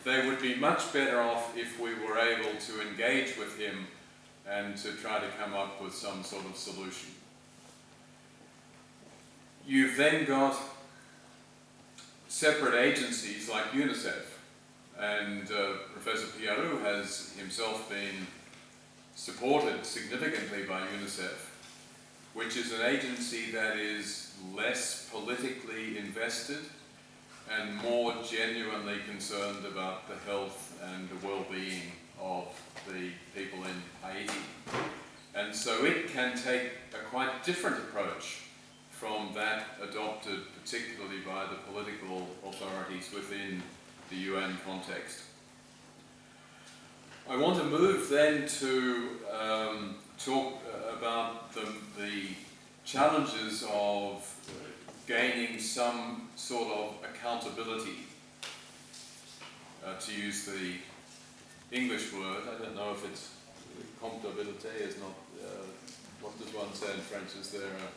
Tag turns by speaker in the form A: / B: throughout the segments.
A: they would be much better off if we were able to engage with him and to try to come up with some sort of solution. You've then got separate agencies like UNICEF, and Professor Piarroux has himself been supported significantly by UNICEF, which is an agency that is less politically invested and more genuinely concerned about the health and the well-being of the people in Haiti. And so it can take a quite different approach from that adopted particularly by the political authorities within the UN context. I want to move then to talk about the challenges of gaining some sort of accountability, to use the English word. I don't know if it's comptabilité is not, what does one say in French? Is there a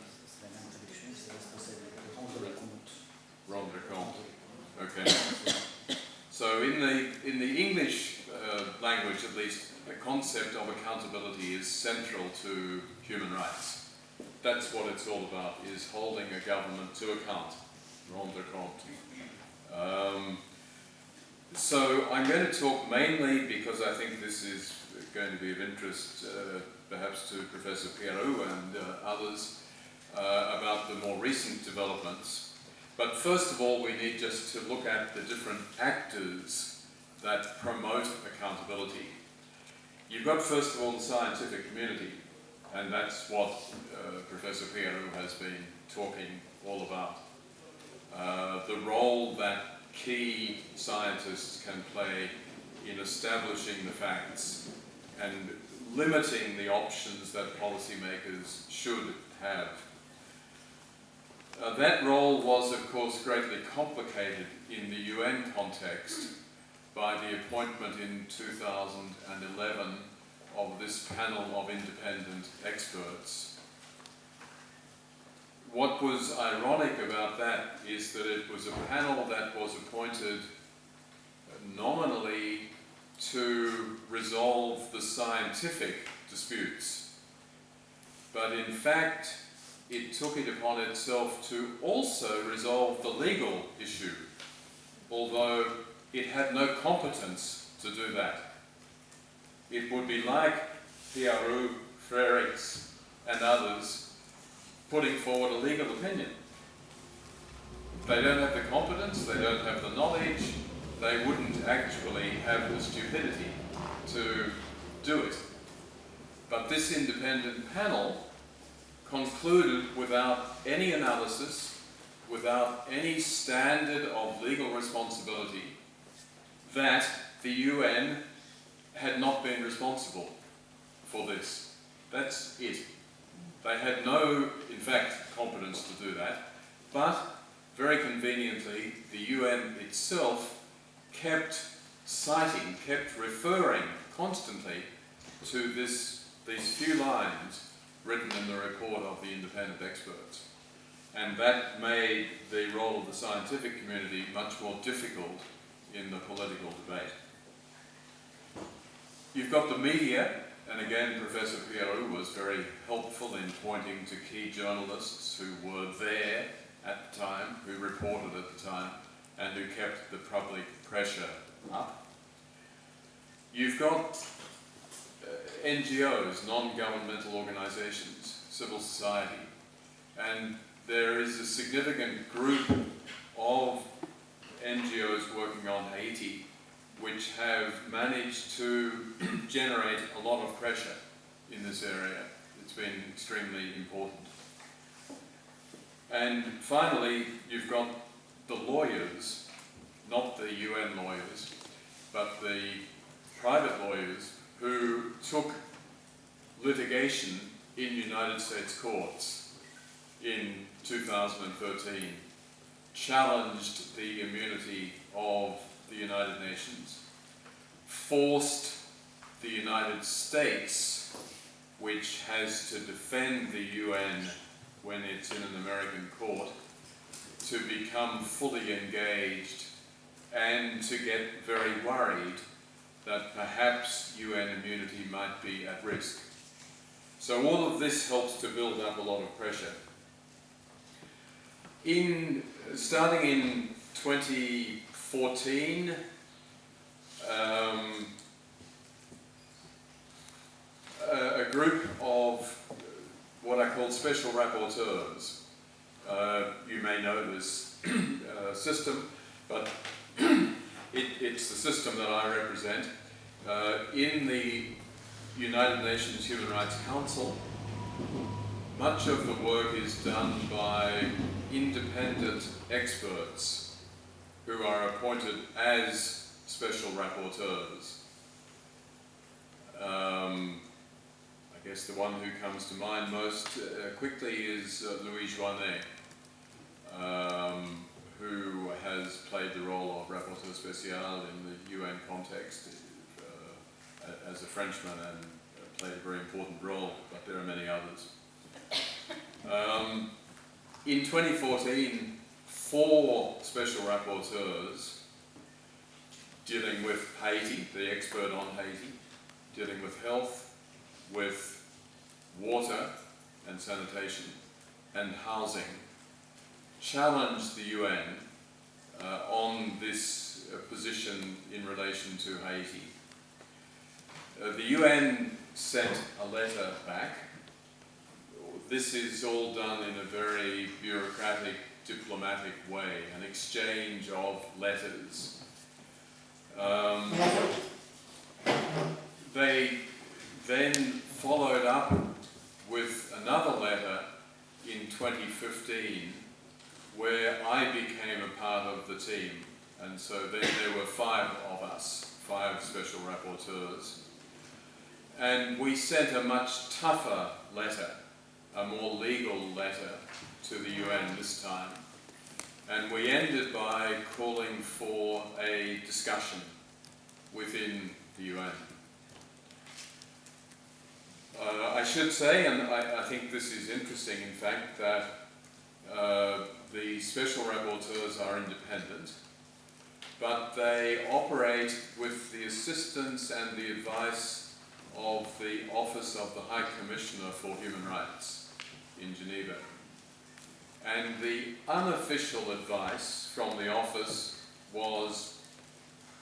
A: rendre compte? Okay. So in the English language, at least, the concept of accountability is central to human rights. That's what it's all about, is holding a government to account, rendre compte. So I'm going to talk mainly, because I think this is going to be of interest perhaps to Professor Piarroux and others, about the more recent developments. But first of all, we need just to look at the different actors that promote accountability. You've got, first of all, the scientific community, and that's what Professor Piarroux has been talking all about. The role that key scientists can play in establishing the facts and limiting the options that policymakers should have. That role was, of course, greatly complicated in the UN context by the appointment in 2011 of this panel of independent experts. What was ironic about that is that it was a panel that was appointed nominally to resolve the scientific disputes, but in fact it took it upon itself to also resolve the legal issue, although it had no competence to do that. It would be like Piarroux, Frerichs and others putting forward a legal opinion. They don't have the competence, they don't have the knowledge, they wouldn't actually have the stupidity to do it. But this independent panel concluded without any analysis, without any standard of legal responsibility, that the UN had not been responsible for this. That's it. They had no, in fact, competence to do that, but very conveniently, the UN itself kept citing, kept referring constantly to these few lines written in the report of the independent experts. And that made the role of the scientific community much more difficult in the political debate. You've got the media, and again Professor Piarroux was very helpful in pointing to key journalists who were there at the time, who reported at the time, and who kept the public pressure up. You've got NGOs, non-governmental organizations, civil society, and there is a significant group of NGOs working on Haiti which have managed to generate a lot of pressure in this area. It's been extremely important. And finally, you've got the lawyers, not the UN lawyers, but the private lawyers who took litigation in United States courts in 2013, challenged the immunity of the United Nations, forced the United States, which has to defend the UN when it's in an American court, to become fully engaged and to get very worried that perhaps UN immunity might be at risk. So all of this helps to build up a lot of pressure. Starting in 2014, a group of what I call special rapporteurs. You may know this system, but it's the system that I represent. In the United Nations Human Rights Council, much of the work is done by independent experts who are appointed as special rapporteurs. I guess the one who comes to mind most quickly is Louis Joinet, who has played the role of Rapporteur spécial in the UN context as a Frenchman and played a very important role, but there are many others. In 2014, 4 special rapporteurs dealing with Haiti, the expert on Haiti, dealing with health, with water and sanitation, and housing, challenged the UN on this position in relation to Haiti. The UN sent a letter back. This is all done in a very bureaucratic, diplomatic way, an exchange of letters. They then followed up with another letter in 2015 where I became a part of the team, and so then there were 5 of us, 5 special rapporteurs, and we sent a much tougher letter, a more legal letter to the UN this time, and we ended by calling for a discussion within the UN. I should say, and I think this is interesting in fact, that the special rapporteurs are independent, but they operate with the assistance and the advice of the Office of the High Commissioner for Human Rights in Geneva. And the unofficial advice from the office was,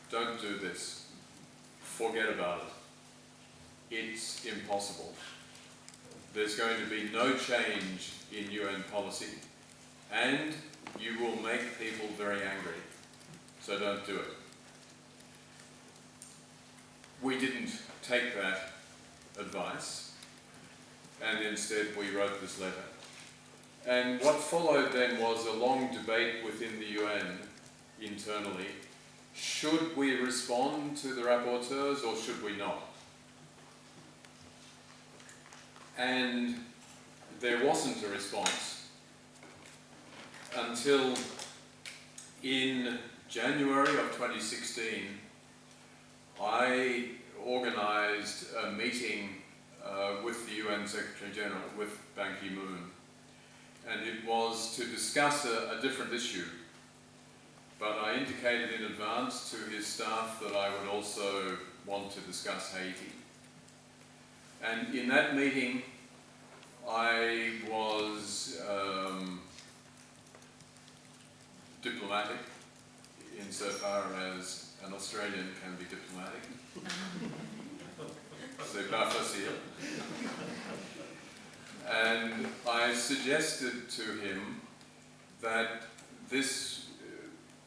A: don't do this, forget about it. It's impossible. There's going to be no change in UN policy, and you will make people very angry, so don't do it. We didn't take that advice, and instead we wrote this letter. And what followed then was a long debate within the UN internally. Should we respond to the rapporteurs or should we not? And there wasn't a response until in January of 2016, I organized a meeting with the UN Secretary General, with Ban Ki-moon, and it was to discuss a different issue. But I indicated in advance to his staff that I would also want to discuss Haiti. And in that meeting, I was diplomatic, insofar as an Australian can be diplomatic. C'est pas facile. And I suggested to him that this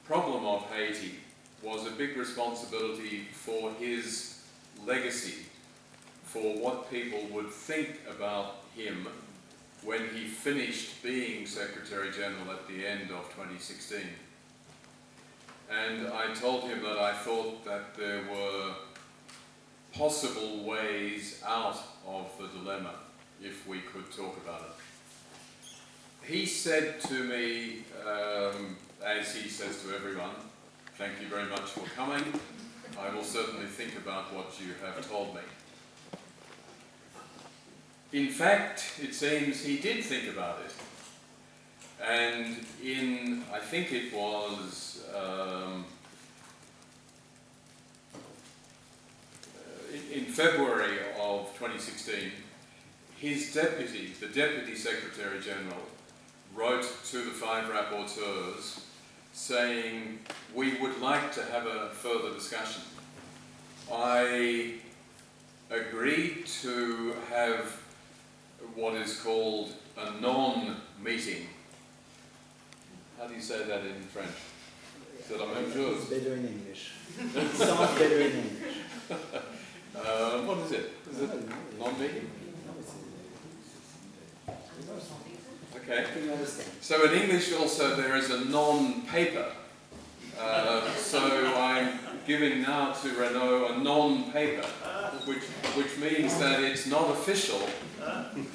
A: problem of Haiti was a big responsibility for his legacy, for what people would think about him when he finished being Secretary General at the end of 2016. And I told him that I thought that there were possible ways out of the dilemma if we could talk about it. He said to me, as he says to everyone, thank you very much for coming. I will certainly think about what you have told me. In fact, it seems he did think about it. And in, I think it was February of 2016, his deputy, the Deputy Secretary General, wrote to the 5 rapporteurs saying, we would like to have a further discussion. I agreed to have what is called a non-meeting. How do you say that in French? C'est la même chose.
B: It's better in English. It sounds better in English.
A: What is it? Is it non-meeting? Okay. So in English also there is a non-paper. So I'm giving now to Renaud a non-paper, which means that it's not official.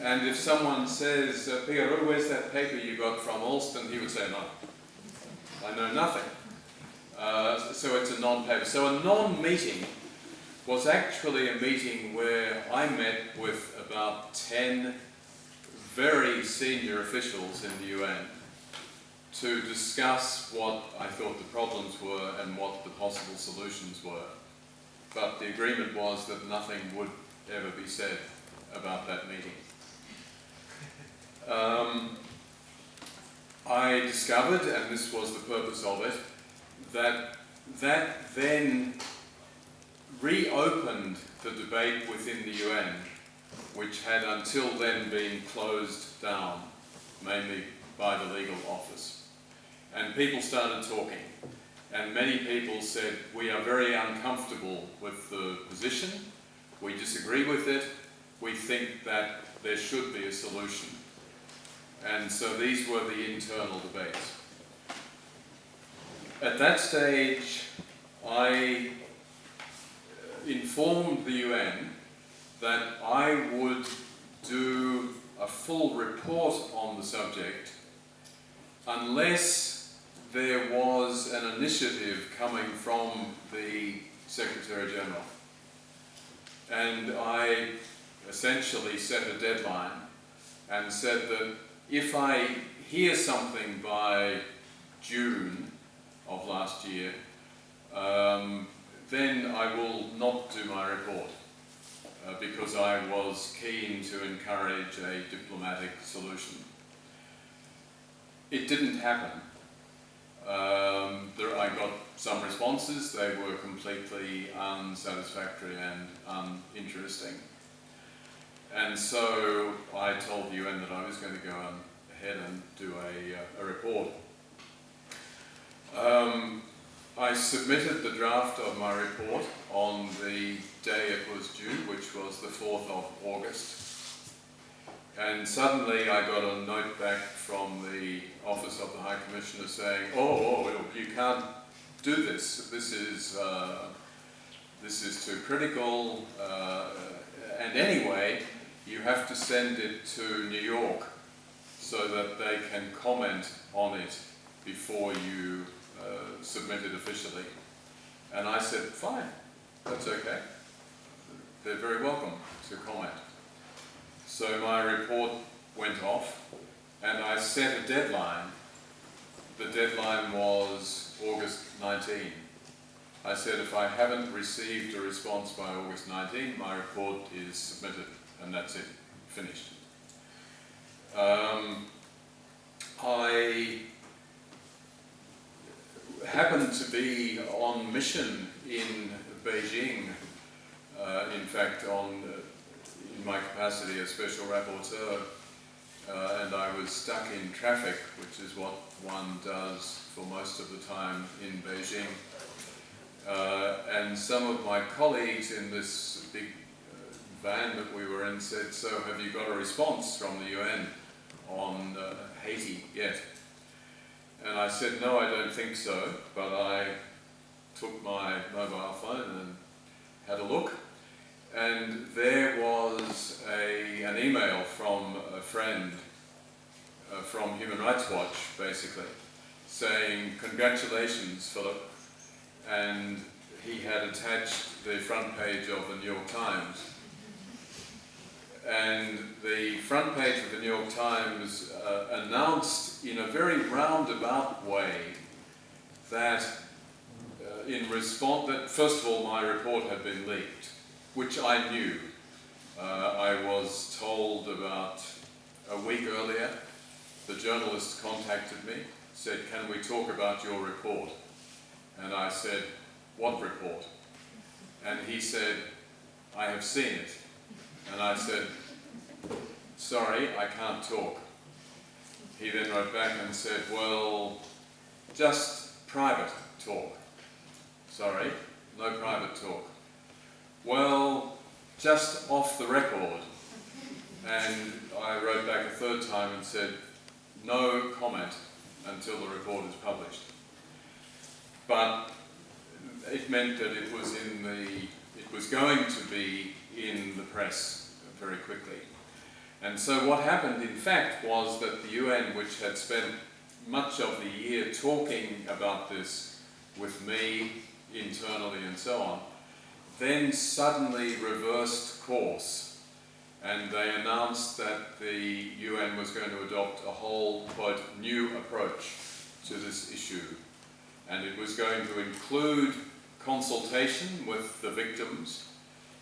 A: And if someone says, Piarroux, where's that paper you got from Alston? He would say, no, I know nothing. So it's a non-paper. So a non-meeting was actually a meeting where I met with about 10 very senior officials in the UN to discuss what I thought the problems were and what the possible solutions were. But the agreement was that nothing would ever be said about that meeting. I discovered, and this was the purpose of it, that then reopened the debate within the UN, which had until then been closed down, mainly by the legal office. And people started talking, and many people said, we are very uncomfortable with the position, we disagree with it, we think that there should be a solution. And so these were the internal debates. At that stage, I informed the UN that I would do a full report on the subject unless there was an initiative coming from the Secretary General. And I essentially set a deadline and said that if I hear something by June of last year, then I will not do my report because I was keen to encourage a diplomatic solution. It didn't happen. I got some responses, they were completely unsatisfactory and uninteresting. And so I told the UN that I was going to go ahead and do a report. I submitted the draft of my report on the day it was due, which was the 4th of August. And suddenly I got a note back from the Office of the High Commissioner saying, oh, you can't do this. This is too critical. And anyway, you have to send it to New York so that they can comment on it before you submit it officially. And I said, fine, that's okay. They're very welcome to comment. So my report went off and I set a deadline. The deadline was August 19. I said if I haven't received a response by August 19, my report is submitted and that's it, finished. I happened to be on mission in Beijing, in fact in my capacity as special rapporteur, and I was stuck in traffic, which is what one does for most of the time in Beijing. And some of my colleagues in this big van that we were in said, so have you got a response from the UN on Haiti yet? And I said, no, I don't think so, but I took my mobile phone and had a look, and there was an email from a friend from Human Rights Watch, basically, saying, congratulations, Philip, and he had attached the front page of the New York Times. And the front page of the New York Times announced in a very roundabout way that in response, that first of all my report had been leaked, which I knew. I was told about a week earlier, the journalist contacted me, said, "Can we talk about your report?" And I said, "What report?" And he said, "I have seen it." And I said, "Sorry, I can't talk." He then wrote back and said, "Well, just private talk." "Sorry, no private talk." "Well, just off the record." And I wrote back a third time and said, "No comment until the report is published." But it meant that it was going to be in the press very quickly. And so what happened, in fact, was that the UN, which had spent much of the year talking about this with me internally and so on, then suddenly reversed course, and they announced that the UN was going to adopt a whole, quote, new approach to this issue. And it was going to include consultation with the victims.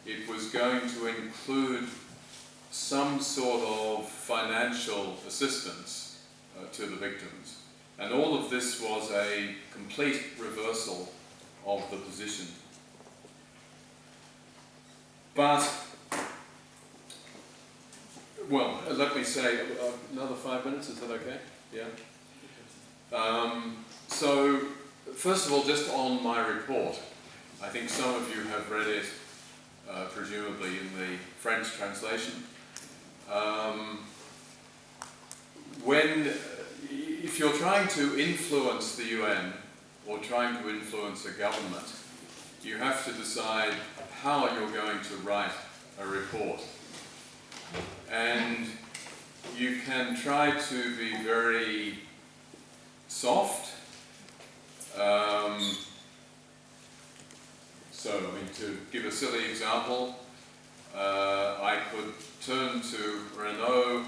A: It was going to include some sort of financial assistance to the victims. And all of this was a complete reversal of the position. But, well, let me say another 5 minutes, is that okay? Yeah? So, first of all, just on my report, I think some of you have read it, presumably in the French translation. If you're trying to influence the UN or trying to influence a government, you have to decide how you're going to write a report. And you can try to be very soft. To give a silly example, I could turn to Renaud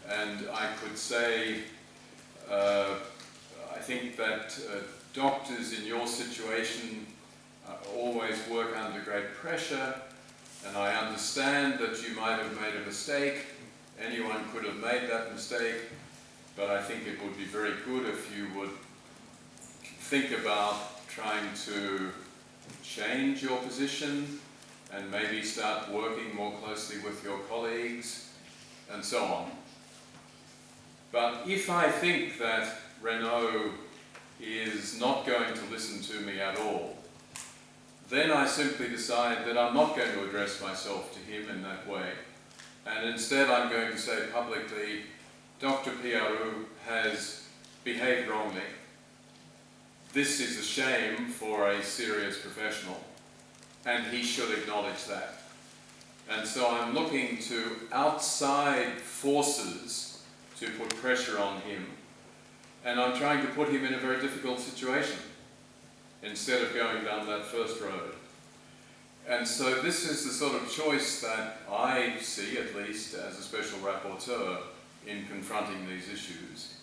A: and I could say, I think that doctors in your situation always work under great pressure, and I understand that you might have made a mistake. Anyone could have made that mistake, but I think it would be very good if you would think about trying to change your position and maybe start working more closely with your colleagues and so on. But if I think that Renaud is not going to listen to me at all, then I simply decide that I'm not going to address myself to him in that way, and instead I'm going to say publicly, Dr. Piarroux has behaved wrongly. This is a shame for a serious professional, and he should acknowledge that. And so I'm looking to outside forces to put pressure on him, and I'm trying to put him in a very difficult situation instead of going down that first road. And so this is the sort of choice that I see, at least as a special rapporteur, in confronting these issues.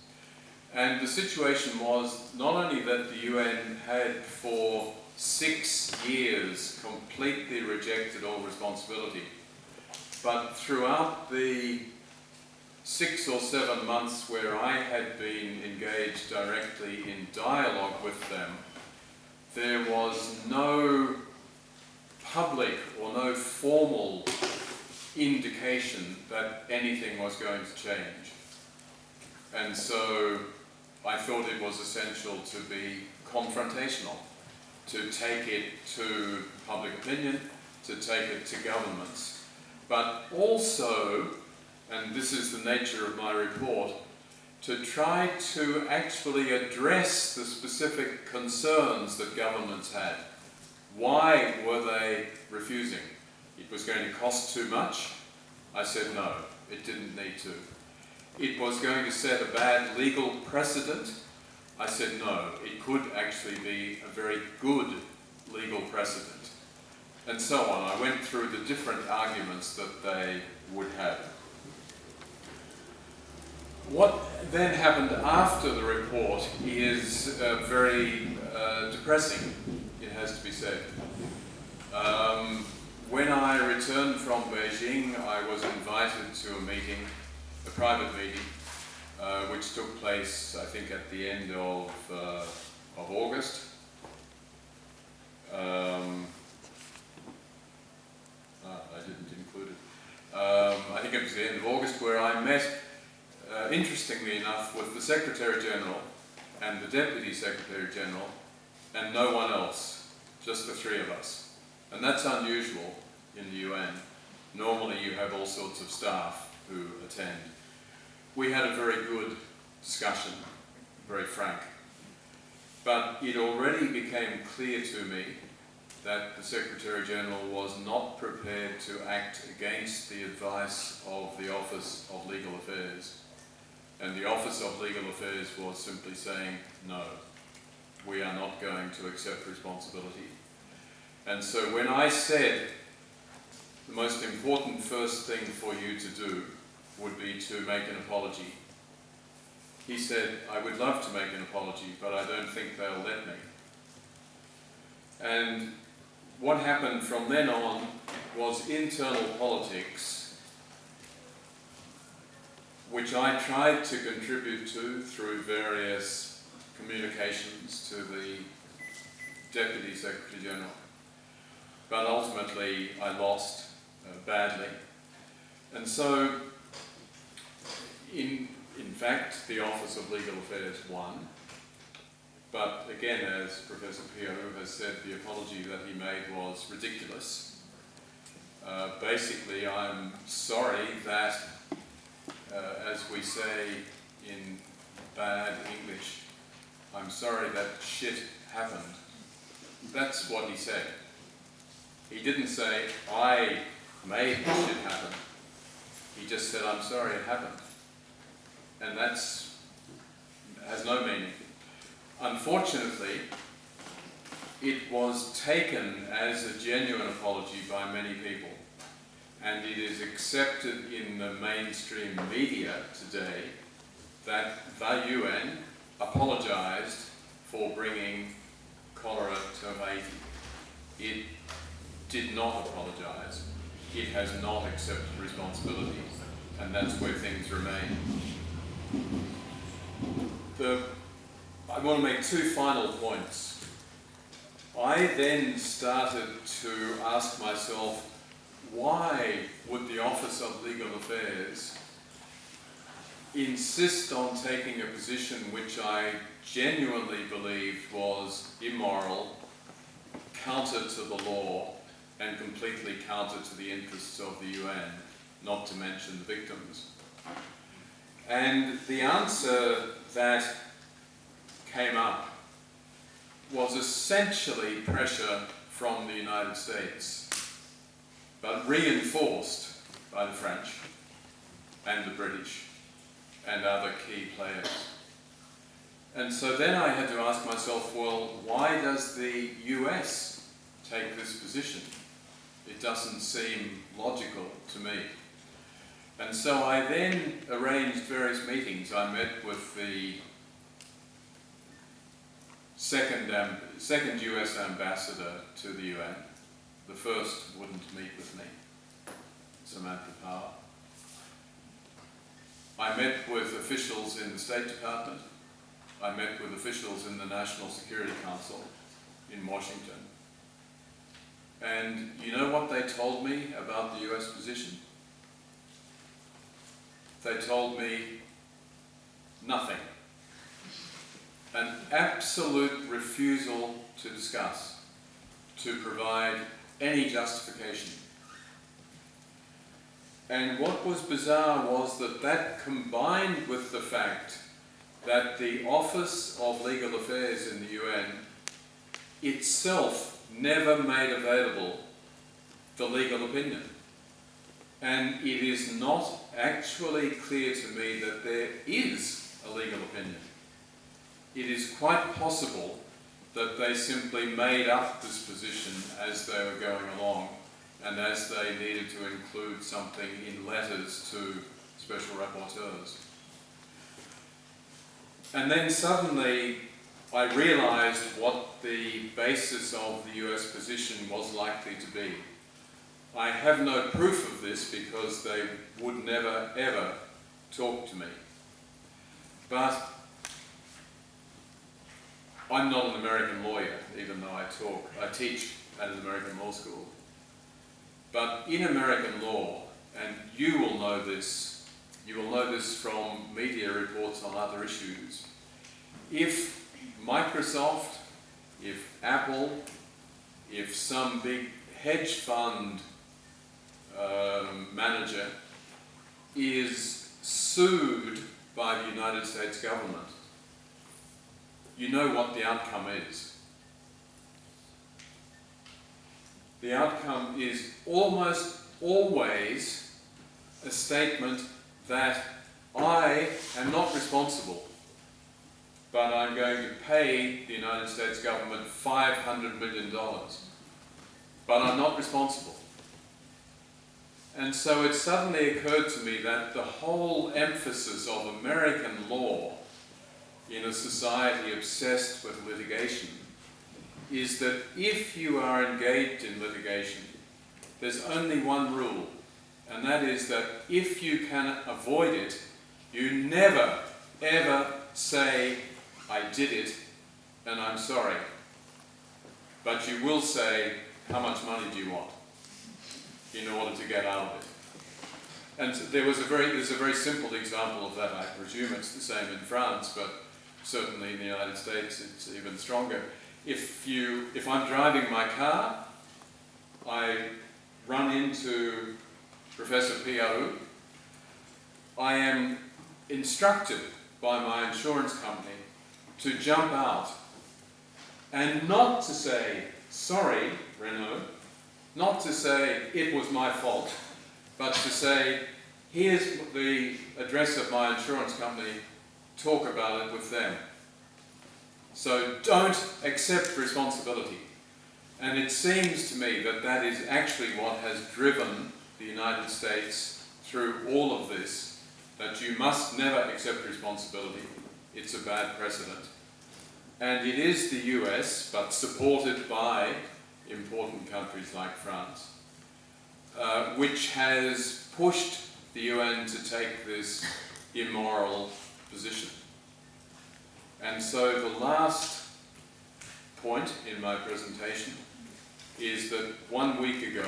A: And the situation was not only that the UN had for 6 years completely rejected all responsibility, but throughout the 6 or 7 months where I had been engaged directly in dialogue with them, there was no public or no formal indication that anything was going to change. And so I thought it was essential to be confrontational, to take it to public opinion, to take it to governments, but also, and this is the nature of my report, to try to actually address the specific concerns that governments had. Why were they refusing? It was going to cost too much? I said no, it didn't need to. It was going to set a bad legal precedent? I said no, it could actually be a very good legal precedent. And so on. I went through the different arguments that they would have. What then happened after the report is very depressing, it has to be said. when I returned from Beijing, I was invited to a meeting, a private meeting, which took place, I think, at the end of August. I didn't include it. I think it was the end of August, where I met, interestingly enough, with the Secretary General and the Deputy Secretary General, and no one else, just the three of us. And that's unusual in the UN. Normally you have all sorts of staff who attend. We had a very good discussion, very frank. But it already became clear to me that the Secretary General was not prepared to act against the advice of the Office of Legal Affairs. And the Office of Legal Affairs was simply saying, no, we are not going to accept responsibility. And so when I said the most important first thing for you to do would be to make an apology, he said, I would love to make an apology, but I don't think they'll let me. And what happened from then on was internal politics, which I tried to contribute to through various communications to the Deputy Secretary General. But ultimately I lost badly. And so, in fact, the Office of Legal Affairs won. But again, as Professor Piarroux has said, the apology that he made was ridiculous. Basically, I'm sorry that, as we say in bad English, I'm sorry that shit happened. That's what he said. He didn't say, I made shit happen. He just said, I'm sorry it happened. And that has no meaning. Unfortunately, it was taken as a genuine apology by many people, and it is accepted in the mainstream media today that the UN apologized for bringing cholera to Haiti. It did not apologize. It has not accepted responsibility, and that's where things remain. I want to make two final points. I then started to ask myself, why would the Office of Legal Affairs insist on taking a position which I genuinely believed was immoral, counter to the law, and completely counter to the interests of the UN, not to mention the victims? And the answer that came up was essentially pressure from the United States, but reinforced by the French and the British and other key players. And so then I had to ask myself, well, why does the US take this position? It doesn't seem logical to me. And so I then arranged various meetings. I met with the second US ambassador to the UN. The first wouldn't meet with me, Samantha Power. I met with officials in the State Department. I met with officials in the National Security Council in Washington. And you know what they told me about the US position? They told me nothing. An absolute refusal to discuss, to provide any justification. And what was bizarre was that combined with the fact that the Office of Legal Affairs in the UN itself never made available the legal opinion. And it is not actually clear to me that there is a legal opinion. It is quite possible that they simply made up this position as they were going along, and as they needed to include something in letters to special rapporteurs. And then suddenly I realized what the basis of the US position was likely to be. I have no proof of this because they would never ever talk to me. But I'm not an American lawyer, even though I teach at an American law school. But in American law, and you will know this from media reports on other issues, if Microsoft, if Apple, if some big hedge fund manager is sued by the United States government, you know what the outcome is. The outcome is almost always a statement that I am not responsible, but I'm going to pay the United States government $500 million, but I'm not responsible. And so it suddenly occurred to me that the whole emphasis of American law in a society obsessed with litigation is that if you are engaged in litigation, there's only one rule, and that is that if you can avoid it, you never, ever say, I did it, and I'm sorry. But you will say, how much money do you want in order to get out of it? And there's a very simple example of that. I presume it's the same in France, but certainly in the United States it's even stronger. If I'm driving my car, I run into Professor Piarroux, I am instructed by my insurance company to jump out and not to say, sorry, Renaud, not to say it was my fault, but to say, here's the address of my insurance company, talk about it with them. So don't accept responsibility. And it seems to me that that is actually what has driven the United States through all of this, that you must never accept responsibility. It's a bad precedent. And it is the US, but supported by important countries like France, which has pushed the UN to take this immoral position. And so the last point in my presentation is that 1 week ago,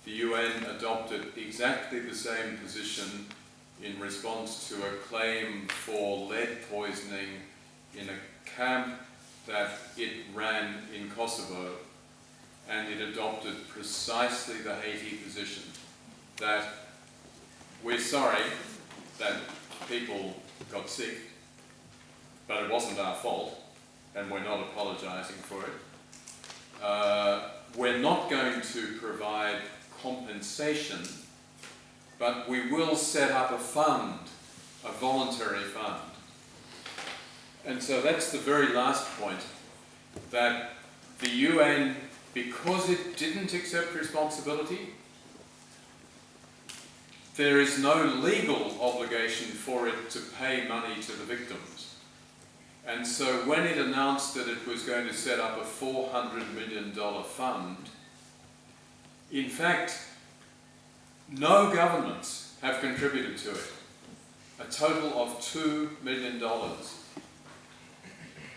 A: the UN adopted exactly the same position in response to a claim for lead poisoning in a camp that it ran in Kosovo, and it adopted precisely the Haiti position that we're sorry that people got sick, but it wasn't our fault, and we're not apologizing for it. We're not going to provide compensation, but we will set up a fund, a voluntary fund. And so that's the very last point, that the UN, because it didn't accept responsibility, there is no legal obligation for it to pay money to the victims. And so when it announced that it was going to set up a $400 million fund, in fact, no governments have contributed to it. A total of $2 million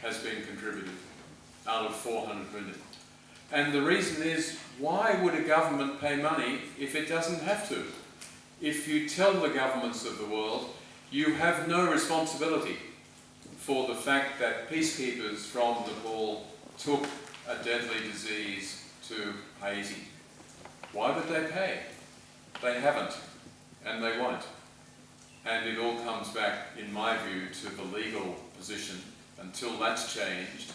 A: has been contributed out of 400 million. And the reason is, why would a government pay money if it doesn't have to? If you tell the governments of the world, you have no responsibility for the fact that peacekeepers from Nepal took a deadly disease to Haiti. Why would they pay? They haven't, and they won't. And it all comes back, in my view, to the legal position. Until that's changed,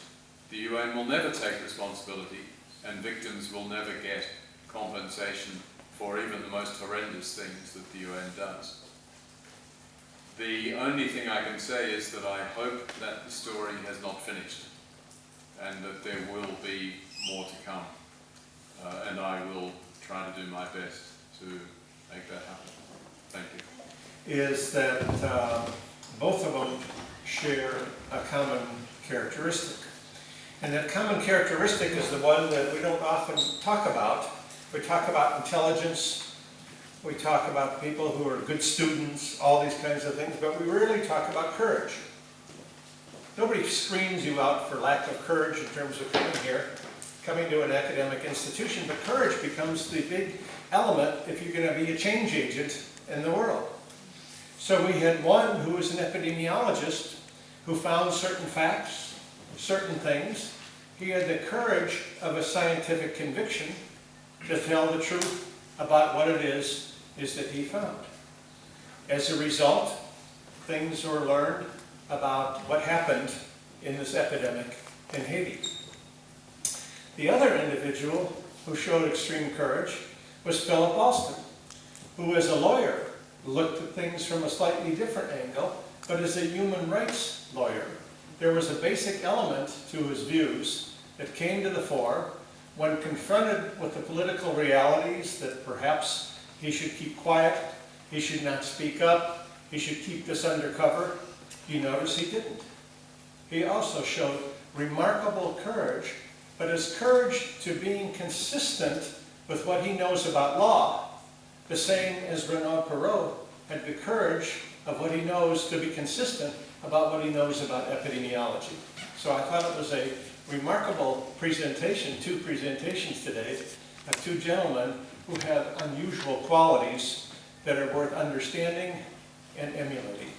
A: the UN will never take responsibility, and victims will never get compensation for even the most horrendous things that the UN does. The only thing I can say is that I hope that the story has not finished, and that there will be more to come. And I will try to do my best to make that happen. Thank you.
C: Is that both of them share a common characteristic. And that common characteristic is the one that we don't often talk about, We talk about intelligence, we talk about people who are good students, all these kinds of things, but we rarely talk about courage. Nobody screens you out for lack of courage in terms of coming here, coming to an academic institution, but courage becomes the big element if you're going to be a change agent in the world. So we had one who was an epidemiologist who found certain facts, certain things. He had the courage of a scientific conviction to tell the truth about what it is that he found. As a result, things were learned about what happened in this epidemic in Haiti. The other individual who showed extreme courage was Philip Alston, who as a lawyer looked at things from a slightly different angle, but as a human rights lawyer, there was a basic element to his views that came to the fore when confronted with the political realities that perhaps he should keep quiet, he should not speak up, he should keep this undercover. You notice he didn't. He also showed remarkable courage, but his courage to being consistent with what he knows about law, the same as Renaud Piarroux had the courage of what he knows to be consistent about what he knows about epidemiology. So I thought it was a remarkable presentation, two presentations today, of two gentlemen who have unusual qualities that are worth understanding and emulating.